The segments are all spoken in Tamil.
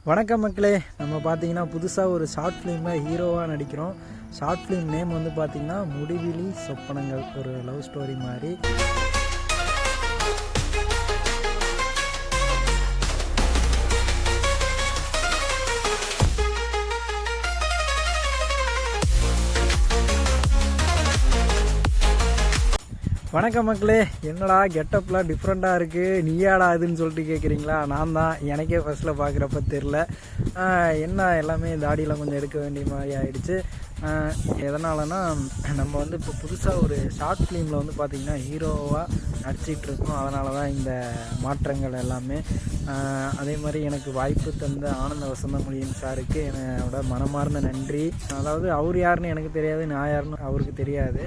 வணக்கம் மக்களே, நம்ம பார்த்தீங்கன்னா புதுசாக ஒரு ஷார்ட் ஃபிலிமில் ஹீரோவாக நடிக்கிறோம். ஷார்ட் ஃபிலிம் நேம் வந்து பார்த்திங்கன்னா முடிவிலி சொப்பனங்கள், ஒரு லவ் ஸ்டோரி மாதிரி. வணக்கம் மக்களே, என்னடா கெட்டப்லாம் டிஃப்ரெண்ட்டாக இருக்குது, நீயாடா இதுன்னு சொல்லிட்டு கேட்குறீங்களா? நான் தான். எனக்கே ஃபஸ்ட்டில் பார்க்குறப்ப தெரில. என்ன எல்லாமே தாடியெலாம் கொஞ்சம் எடுக்க வேண்டிய மாதிரி ஆகிடுச்சு. எதனாலனா நம்ம வந்து இப்போ புதுசாக ஒரு ஷார்ட் ஃபிலிமில் வந்து பார்த்திங்கன்னா ஹீரோவாக நடிச்சிட்ருக்கோம். அதனால தான் இந்த மாற்றங்கள் எல்லாமே. அதே மாதிரி எனக்கு வாய்ப்பு தந்த ஆனந்த வசந்தமொழியின் சாருக்கு என்னோட மனமார்ந்த நன்றி. அதாவது அவர் யாருன்னு எனக்கு தெரியாது, நான் யாருன்னு அவருக்கு தெரியாது.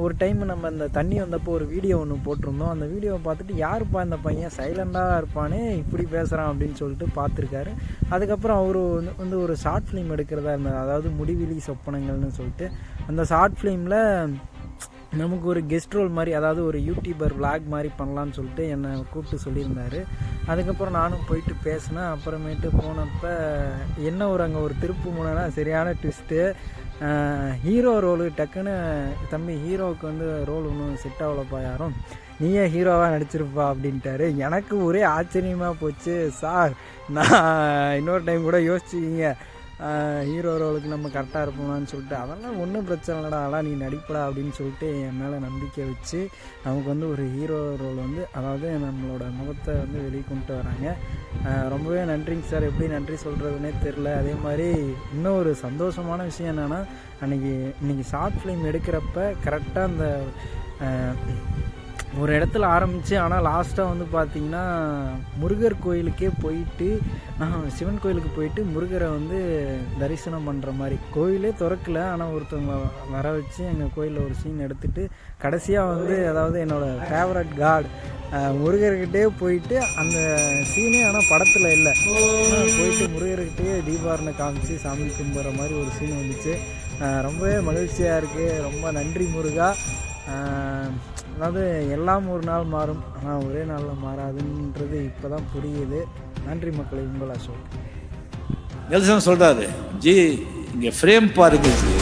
ஒரு டைம் நம்ம இந்த தண்ணி வந்தப்போ ஒரு வீடியோ ஒன்று போட்டிருந்தோம். அந்த வீடியோவை பார்த்துட்டு யாருப்பா இந்த பையன் சைலண்டாக இருப்பானே இப்படி பேசுகிறான் அப்படின்னு சொல்லிட்டு பார்த்துருக்காரு. அதுக்கப்புறம் அவர் வந்து ஒரு ஷார்ட் ஃபிலிம் எடுக்கிறதா இருந்தார், அதாவது முடிவிலி சொப்பனங்கள்னு சொல்லிட்டு. அந்த ஷார்ட் ஃபிலிமில் நமக்கு ஒரு கெஸ்ட் ரோல் மாதிரி, அதாவது ஒரு யூடியூபர் விளாக் மாதிரி பண்ணலான்னு சொல்லிட்டு என்னை கூப்பிட்டு சொல்லியிருந்தார். அதுக்கப்புறம் நானும் போயிட்டு பேசினேன். அப்புறமேட்டு போனப்போ என்ன அங்கே ஒரு திருப்பு முனைனா சரியான ட்விஸ்ட்டு. ஹீரோ ரோலு டக்குன்னு தம்பி ஹீரோவுக்கு வந்து ரோல் ஒன்றும் செட் ஆகலப்பா, யாரும் நீயே ஹீரோவாக நடிச்சிருப்பா அப்படின்ட்டாரு. எனக்கு ஒரே ஆச்சரியமாக போச்சு. சார், நான் இன்னொரு டைம் கூட யோசிச்சுக்கிங்க, ஹீரோ ரோலுக்கு நம்ம கரெக்டாக இருப்போம்னு சொல்லிட்டு. அதெல்லாம் ஒன்றும் பிரச்சனை இல்லைடா, அதெல்லாம் நீ நடிப்படா அப்படின்னு சொல்லிட்டு என் மேலே நம்பிக்கை வச்சு நமக்கு வந்து ஒரு ஹீரோ ரோல் வந்து, அதாவது நம்மளோட முகத்தை வந்து வெளியே கொண்டு வராங்க. ரொம்பவே நன்றிங்க சார். எப்படி நன்றி சொல்கிறதுனே தெரில. அதே மாதிரி இன்னும் ஒரு சந்தோஷமான விஷயம் என்னென்னா, இன்றைக்கி ஷார்ட் ஃபிலிம் எடுக்கிறப்ப கரெக்டாக அந்த ஒரு இடத்துல ஆரம்பித்து, ஆனால் லாஸ்ட்டாக வந்து பார்த்திங்கன்னா முருகர் கோயிலுக்கே போயிட்டு, சிவன் கோயிலுக்கு போயிட்டு முருகரை வந்து தரிசனம் பண்ணுற மாதிரி. கோயிலே திறக்கலை, ஆனால் ஒருத்தவங்க வர வச்சு எங்கள் கோயிலில் ஒரு சீன் எடுத்துகிட்டு கடைசியாக வந்து, அதாவது என்னோடய ஃபேவரட் காட் முருகர்கிட்டே போயிட்டு அந்த சீனே ஆனால் படத்தில் இல்லை, போயிட்டு முருகர்கிட்டே தீபாவளி காமிச்சு சாமி கும்பிட்ற மாதிரி ஒரு சீன் வந்துச்சு. ரொம்பவே மகிழ்ச்சியாக இருக்குது. ரொம்ப நன்றி முருகா. அதாவது எல்லாம் ஒரு நாள் மாறும், ஆனால் ஒரே நாளில் மாறாதுன்றது இப்போ தான் புரியுது. நன்றி மக்களை, உங்கள் அசோக். நெல்சன் சொல்கிறாரு, ஜி இங்கே ஃப்ரேம் பாருங்க ஜி,